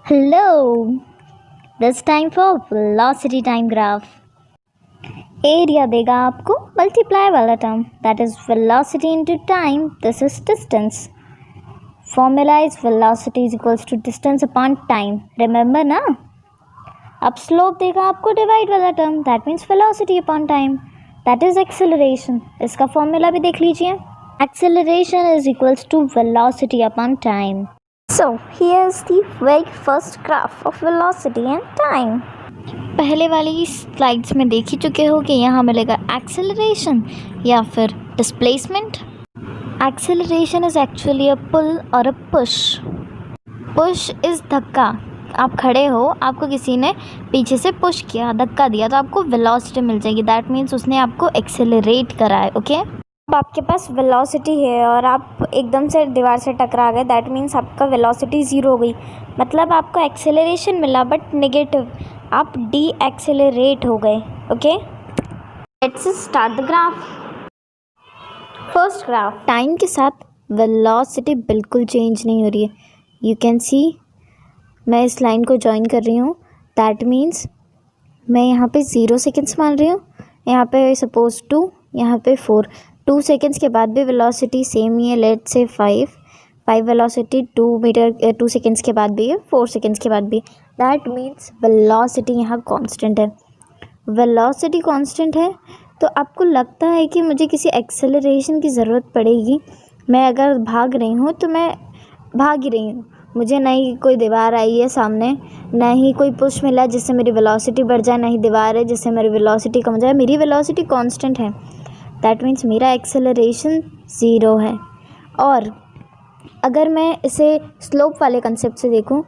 Hello, this time for velocity time graph. Area देगा आपको multiply वाला term that is velocity into time. This is distance. Formula is velocity is equals to distance upon time. Remember ना. अब slope देगा आपको divide वाला term that means velocity upon time that is acceleration. इसका formula भी देख लीजिए. Acceleration is equals to velocity upon time. So here is the very first graph of velocity and time. पहले वाली स्लाइड्स में देख ही चुके हो कि यहाँ मिलेगा एक्सेलरेशन या फिर डिस्प्लेसमेंट. एक्सेलरेशन इज एक्चुअली अ पुल और अ पुश. पुश इज धक्का. आप खड़े हो, आपको किसी ने पीछे से पुश किया, धक्का दिया, तो आपको वेलोसिटी मिल जाएगी. दैट मीन्स उसने आपको एक्सेलरेट करा है. ओके. अब आपके पास वेलोसिटी है और आप एकदम से दीवार से टकरा गए. दैट मीन्स आपका वेलोसिटी ज़ीरो हो गई. मतलब आपको एक्सेलरेशन मिला बट नेगेटिव. आप डी एक्सेलरेट हो गए. Okay. Let's start the graph. First graph. Time के साथ वेलोसिटी बिल्कुल चेंज नहीं हो रही है. यू कैन सी मैं इस लाइन को ज्वाइन कर रही हूँ. दैट मीन्स मैं यहाँ पे 0 सेकेंड्स मान रही हूँ. यहाँ पे सपोज 2, यहाँ पे 4. 2 सेकेंड्स के बाद भी वेलोसिटी सेम ही है. लेट्स से 5 वेलोसिटी 2 सेकेंड्स के बाद भी है, 4 सेकेंड्स के बाद भी. दैट मीन्स वेलोसिटी यहाँ कांस्टेंट है. वेलोसिटी कांस्टेंट है तो आपको लगता है कि मुझे किसी एक्सेलरेशन की ज़रूरत पड़ेगी. मैं अगर भाग रही हूँ तो मैं भाग ही रही हूँ. मुझे ना ही कोई दीवार आई है सामने, ना ही कोई पुश मिला जिससे मेरी वेलोसिटी बढ़ जाए, ना ही दीवार है जिससे मेरी वेलोसिटी कम हो जाए. मेरी वेलोसिटी कांस्टेंट है. दैट मीन्स मेरा एक्सेलरेशन ज़ीरो है. और अगर मैं इसे स्लोप वाले कंसेप्ट से देखूं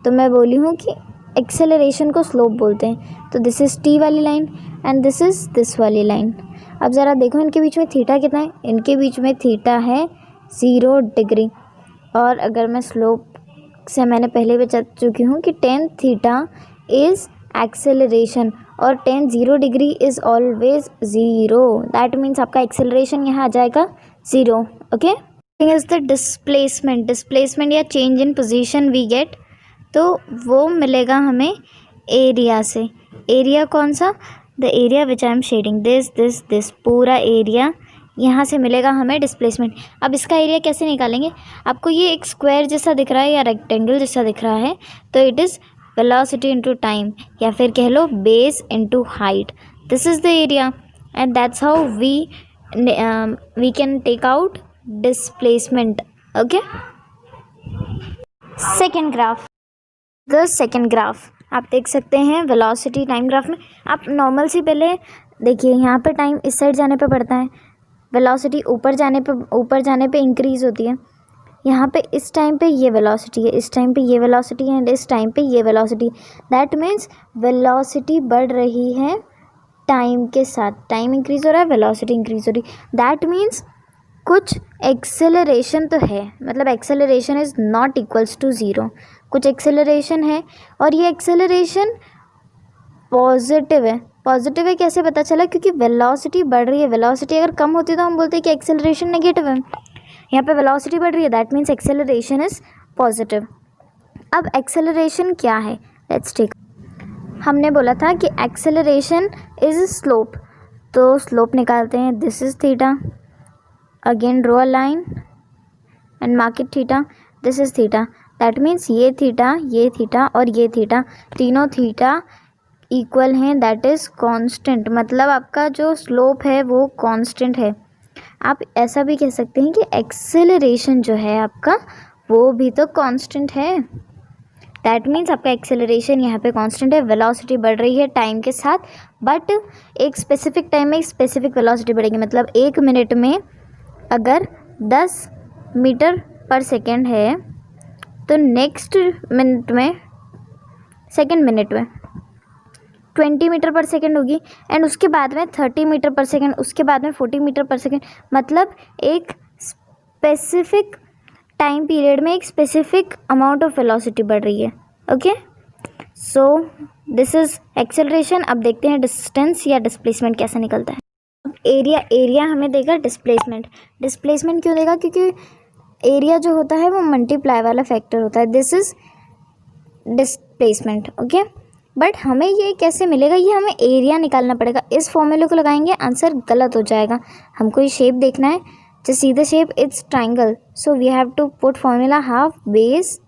तो मैं बोली हूँ कि एक्सेलरेशन को स्लोप बोलते हैं. तो दिस इज़ टी वाली line and this is this वाली लाइन. अब ज़रा देखो इनके बीच में थीटा कितना है. इनके बीच में थीटा है 0 डिग्री. और अगर मैं स्लोप से मैंने पहले बता चुकी हूँ कि tan थीटा इज़ एक्सेलरेशन और tan 0 degree is always 0. That means आपका एक्सेलरेशन यहाँ आ जाएगा 0. Okay. Is the displacement. Displacement या change in position we get, तो वो मिलेगा हमें एरिया से. एरिया कौन सा? The area which I am shading. This पूरा एरिया यहाँ से मिलेगा हमें डिस्प्लेसमेंट. अब इसका एरिया कैसे निकालेंगे? आपको ये एक स्क्वायर जैसा दिख रहा है या रेक्टेंगल जैसा दिख रहा है, तो it is velocity into time या फिर कह लो base into height. This is the area and that's how we can take out displacement. Okay. Second graph. The second graph आप देख सकते हैं वेलोसिटी टाइम ग्राफ में. आप नॉर्मल सी पहले देखिए, यहाँ पे टाइम इस साइड जाने पे बढ़ता है, वेलोसिटी ऊपर जाने पे इंक्रीज़ होती है. यहाँ पे इस टाइम पे ये वेलोसिटी है, इस टाइम पे ये वेलोसिटी है एंड इस टाइम पे ये वेलोसिटी. दैट मीन्स वेलोसिटी बढ़ रही है टाइम के साथ. टाइम इंक्रीज़ हो रहा है, वेलोसिटी इंक्रीज़ हो रही. दैट मीन्स कुछ एक्सेलरेशन तो है. मतलब acceleration is not equals to 0. कुछ एक्सेलरेशन है और ये एक्सेलरेशन पॉजिटिव है. पॉजिटिव है कैसे पता चला? क्योंकि वेलोसिटी बढ़ रही है. वेलोसिटी अगर कम होती तो हम बोलते हैं कि एक्सेलरेशन नेगेटिव है. यहाँ पे वेलोसिटी बढ़ रही है, that means acceleration is positive. अब एक्सेलरेशन क्या है? Let's take. हमने बोला था कि एक्सेलरेशन इज़ स्लोप, तो स्लोप निकालते हैं. This is theta. Again draw a line and mark it theta. This is theta. That means ये थीटा और ये थीटा, तीनों थीटा इक्वल हैं. That is constant. मतलब आपका जो स्लोप है वो कांस्टेंट है. आप ऐसा भी कह सकते हैं कि एक्सेलरेशन जो है आपका वो भी तो कांस्टेंट है. दैट मीन्स आपका एक्सेलरेशन यहाँ पे कांस्टेंट है. वेलोसिटी बढ़ रही है टाइम के साथ, बट एक स्पेसिफिक टाइम में एक स्पेसिफिक वेलोसिटी बढ़ेगी. मतलब 1 मिनट में अगर 10 मीटर पर सेकेंड है तो नेक्स्ट मिनट में, सेकेंड मिनट में 20 मीटर पर सेकेंड होगी एंड उसके बाद में 30 मीटर पर सेकेंड, उसके बाद में 40 मीटर पर सेकेंड. मतलब एक स्पेसिफिक टाइम पीरियड में एक स्पेसिफिक अमाउंट ऑफ वेलोसिटी बढ़ रही है. Okay. So this is acceleration. अब देखते हैं डिस्टेंस या डिस्प्लेसमेंट कैसे निकलता है. अब एरिया हमें देगा डिस्प्लेसमेंट. डिस्प्लेसमेंट क्यों देगा? क्योंकि एरिया जो होता है वो मल्टीप्लाई वाला फैक्टर होता है. This is displacement. Okay, but हमें ये कैसे मिलेगा, ये हमें एरिया निकालना पड़ेगा। इस फॉर्मूले को लगाएंगे आंसर गलत हो जाएगा। हमको ये शेप देखना है, just see the shape, it's triangle, so we have to put formula half base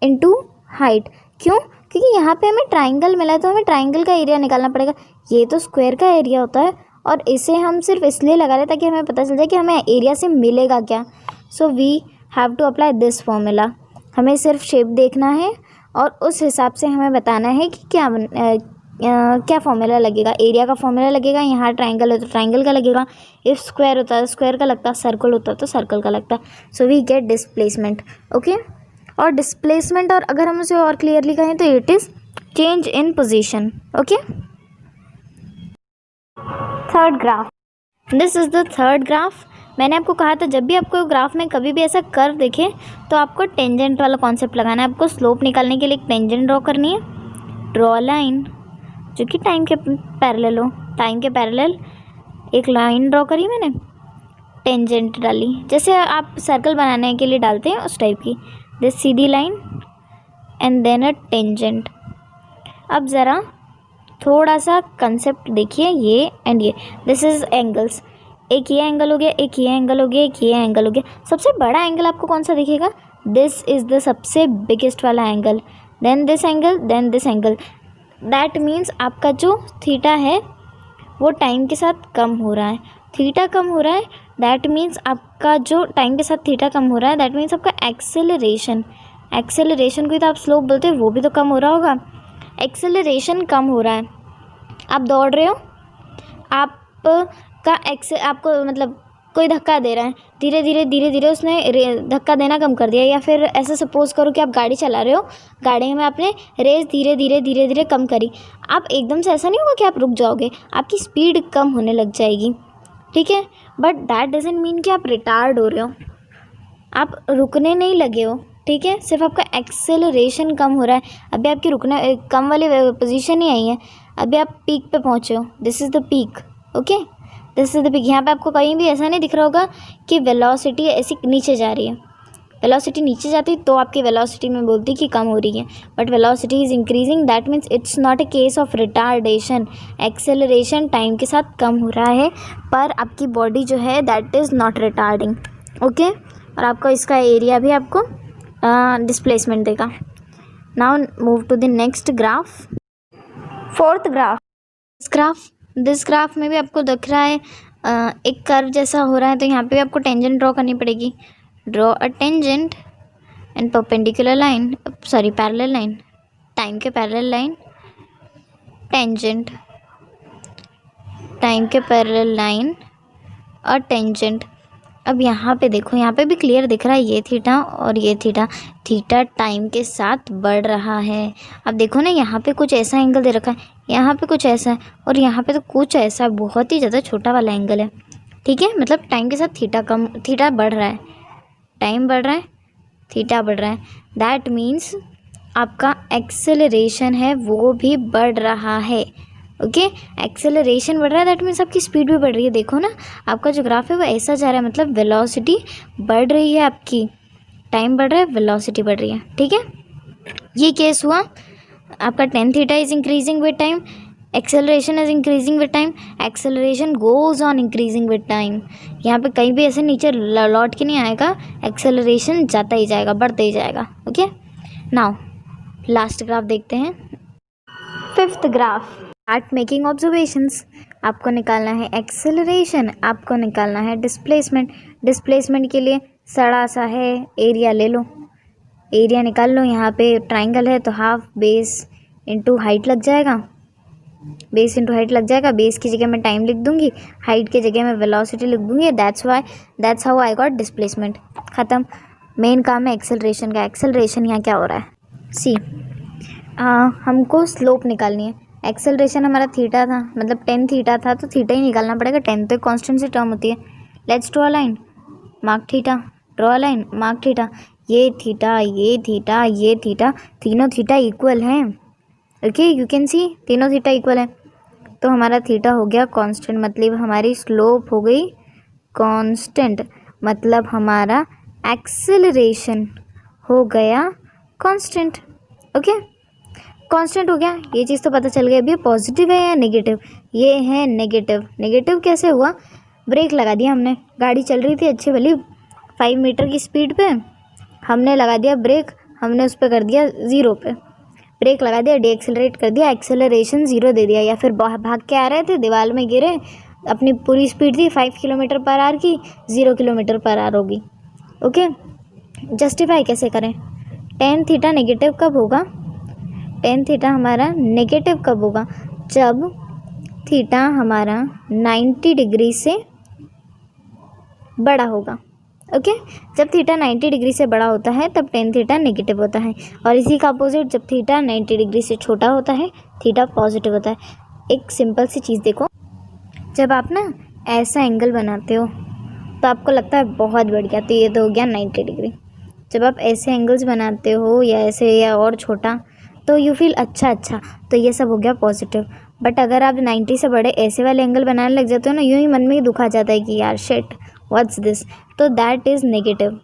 into height. क्यों? क्योंकि यहाँ पे हमें ट्राइंगल मिला है तो हमें ट्राइंगल का एरिया निकालना पड़ेगा। ये तो स्क्वायर का एरिया होता है और इसे हम सिर्फ इसलिए लगा रहे ताकि हमें पता चल जाए कि हमें एरिया से मिलेगा क्या। So we have to apply this formula. हमें सिर्फ शेप देखना है और उस हिसाब से हमें बताना है कि क्या फॉर्मूला लगेगा। एरिया का फॉर्मूला लगेगा, यहाँ ट्राइंगल है तो ट्राइंगल का लगेगा, इफ़ स्क्वायर होता है तो स्क्वायर का लगता है, सर्कल होता है तो सर्कल का लगता है। So we get displacement. Okay, और डिस्प्लेसमेंट, और अगर हम उसे और क्लियरली कहें तो it is change in position. Okay, third graph, this is the third graph. मैंने आपको कहा था जब भी आपको ग्राफ में कभी भी ऐसा कर्व दिखे तो आपको टेंजेंट वाला कॉन्सेप्ट लगाना है। आपको स्लोप निकालने के लिए एक टेंजेंट ड्रॉ करनी है। ड्रॉ लाइन जो कि टाइम के पैरेलल हो, टाइम के पैरेलल एक लाइन ड्रॉ करी मैंने, टेंजेंट डाली, जैसे आप सर्कल बनाने के लिए डालते हैं उस टाइप की, दिस सीधी line and then a tangent. अब ज़रा थोड़ा सा कंसेप्ट देखिए, ये एंड ये, दिस इज़ एंगल्स। एक ये एंगल हो गया, एक ये एंगल हो गया, एक ये एंगल हो गया। सबसे बड़ा एंगल आपको कौन सा दिखेगा? दिस इज़ द सबसे बिगेस्ट वाला angle, then this angle, then this angle. That means आपका जो थीटा है वो टाइम के साथ कम हो रहा है। थीटा कम हो रहा है, दैट मीन्स आपका जो टाइम के साथ थीटा कम हो रहा है, दैट मीन्स आपका एक्सेलरेशन, एक्सेलरेशन को ही तो आप स्लोप बोलते हैं, वो भी तो कम हो रहा होगा। एक्सेलरेशन कम हो रहा है, आप दौड़ रहे हो, आपको मतलब कोई धक्का दे रहा है, धीरे धीरे धीरे धीरे उसने धक्का देना कम कर दिया। या फिर ऐसा सपोज करो कि आप गाड़ी चला रहे हो, गाड़ी में आपने रेस धीरे धीरे धीरे धीरे कम करी। आप एकदम से ऐसा नहीं होगा कि आप रुक जाओगे, आपकी स्पीड कम होने लग जाएगी, ठीक है। बट दैट डजंट मीन कि आप रिटार्ड हो रहे हो, आप रुकने नहीं लगे हो, ठीक है। सिर्फ आपका एक्सेलरेशन कम हो रहा है। अभी आपकी रुकने कम वाली पोजीशन ही आई है, अभी आप पीक पे पहुँचे हो, this is the peak. Okay, this is the peak. यहाँ पे आपको कहीं भी ऐसा नहीं दिख रहा होगा कि वेलोसिटी ऐसी नीचे जा रही है। वेलोसिटी नीचे जाती तो आपकी वेलोसिटी में बोलती कि कम हो रही है, but velocity is increasing, that means it's not a case of retardation. Acceleration time के साथ कम हो रहा है पर आपकी बॉडी जो है that is not retarding. Okay, और आपको इसका एरिया भी आपको डिस्प्लेसमेंट देगा। Now move to the next graph, fourth graph. This graph में भी आपको दिख रहा है एक कर्व जैसा हो रहा है, तो यहाँ पे भी आपको टेंजेंट ड्रॉ करनी पड़ेगी। Draw a tangent and perpendicular line, sorry parallel line, time के पैरेलल लाइन, टेंजेंट, टाइम के पैरेलल लाइन और टेंजेंट। अब यहाँ पे देखो, यहाँ पे भी क्लियर दिख रहा है ये थीटा और ये थीटा, थीटा टाइम के साथ बढ़ रहा है। अब देखो ना, यहाँ पे कुछ ऐसा एंगल दे रखा है, यहाँ पे कुछ ऐसा है और यहाँ पे तो कुछ ऐसा बहुत ही ज़्यादा छोटा वाला एंगल है, ठीक है। मतलब टाइम के साथ थीटा बढ़ रहा है, टाइम बढ़ रहा है, थीटा बढ़ रहा है, दैट मीन्स आपका एक्सेलरेशन है वो भी बढ़ रहा है। ओके, एक्सेलरेशन बढ़ रहा है, दैट मीन्स आपकी स्पीड भी बढ़ रही है। देखो ना, आपका जो ग्राफ है वो ऐसा जा रहा है, मतलब वेलोसिटी बढ़ रही है आपकी, टाइम बढ़ रहा है, वेलोसिटी बढ़ रही है, ठीक है। ये केस हुआ आपका tan theta is increasing with time, acceleration is increasing with time, acceleration goes on increasing with time. यहाँ पे कहीं भी ऐसे नीचे लौट के नहीं आएगा, एक्सेलरेशन जाता ही जाएगा, बढ़ते ही जाएगा। ओके, नाउ लास्ट ग्राफ देखते हैं, fifth graph. Start making observations. आपको निकालना है एक्सेलरेशन, आपको निकालना है डिस्प्लेसमेंट। डिस्प्लेसमेंट के लिए सड़ा सा है, एरिया ले लो, एरिया निकाल लो। यहाँ पे ट्राइंगल है तो हाफ बेस इंटू हाइट लग जाएगा, बेस इंटू हाइट लग जाएगा। बेस की जगह मैं टाइम लिख दूंगी, हाइट की जगह मैं वेलोसिटी लिख दूंगी। That's how I got displacement. ख़त्म। मेन काम है एक्सेलरेशन का। एक्सेलरेशन यहाँ क्या हो रहा है, सी हमको स्लोप निकालनी है। एक्सेलरेशन हमारा थीटा था, मतलब tan थीटा था, तो थीटा ही निकालना पड़ेगा। tan तो कांस्टेंट सी टर्म होती है। Let's draw line, mark theta, draw line, mark theta. ये थीटा, ये थीटा, ये थीटा, तीनों थीटा इक्वल हैं। ओके, यू कैन सी तीनों थीटा इक्वल है, तो हमारा थीटा हो गया कांस्टेंट, मतलब हमारी स्लोप हो गई कांस्टेंट, मतलब हमारा एक्सेलरेशन हो गया कांस्टेंट। ओके, कांस्टेंट हो गया। ये चीज़ तो पता चल गई। अभी पॉजिटिव है या नेगेटिव? ये है नेगेटिव। नेगेटिव कैसे हुआ? ब्रेक लगा दिया हमने, गाड़ी चल रही थी अच्छी भली 5 मीटर की स्पीड पे, हमने लगा दिया ब्रेक, हमने उस पर कर दिया 0 पे, ब्रेक लगा दिया, डीएक्सेलरेट कर दिया, एक्सेलरेशन 0 दे दिया। या फिर भाग के आ रहे थे, दीवार में गिरे, अपनी पूरी स्पीड थी 5 किलोमीटर पर आवर की, 0 किलोमीटर पर आवर होगी। ओके, जस्टिफाई कैसे करें? टेन थीटा नेगेटिव कब होगा? टेन थीटा हमारा नेगेटिव कब होगा? जब थीटा हमारा 90 डिग्री से बड़ा होगा। ओके, जब थीटा 90 डिग्री से बड़ा होता है तब टेन थीटा नेगेटिव होता है। और इसी का अपोजिट, जब थीटा 90 डिग्री से छोटा होता है थीटा पॉजिटिव होता है। एक सिंपल सी चीज़ देखो, जब आप ना ऐसा एंगल बनाते हो तो आपको लगता है बहुत बढ़िया, तो ये तो हो गया 90 डिग्री। जब आप ऐसे एंगल्स बनाते हो या ऐसे या और छोटा, तो यू फील अच्छा, तो ये सब हो गया पॉजिटिव। बट अगर आप 90 से बड़े ऐसे वाले एंगल बनाने लग जाते हो ना, यूँ ही मन में ही दुख आ जाता है कि यार शिट व्हाट्स दिस, तो दैट इज़ नेगेटिव।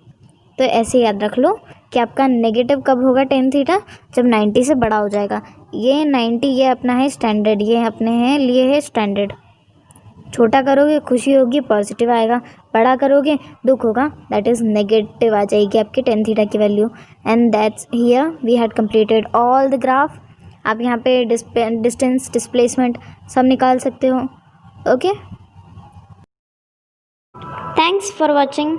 तो ऐसे याद रख लो कि आपका नेगेटिव कब होगा टेन थीटा? जब 90 से बड़ा हो जाएगा। ये 90 ये अपना है स्टैंडर्ड, ये अपने हैं लिए है स्टैंडर्ड। छोटा करोगे खुशी होगी, पॉजिटिव आएगा, बड़ा करोगे दुख होगा, दैट इज़ नेगेटिव आ जाएगी आपकी टेन थीटा की value. And that's here we had completed all the graph. आप यहाँ पे डिस्टेंस, डिस्प्लेसमेंट सब निकाल सकते हो। Okay, thanks for watching.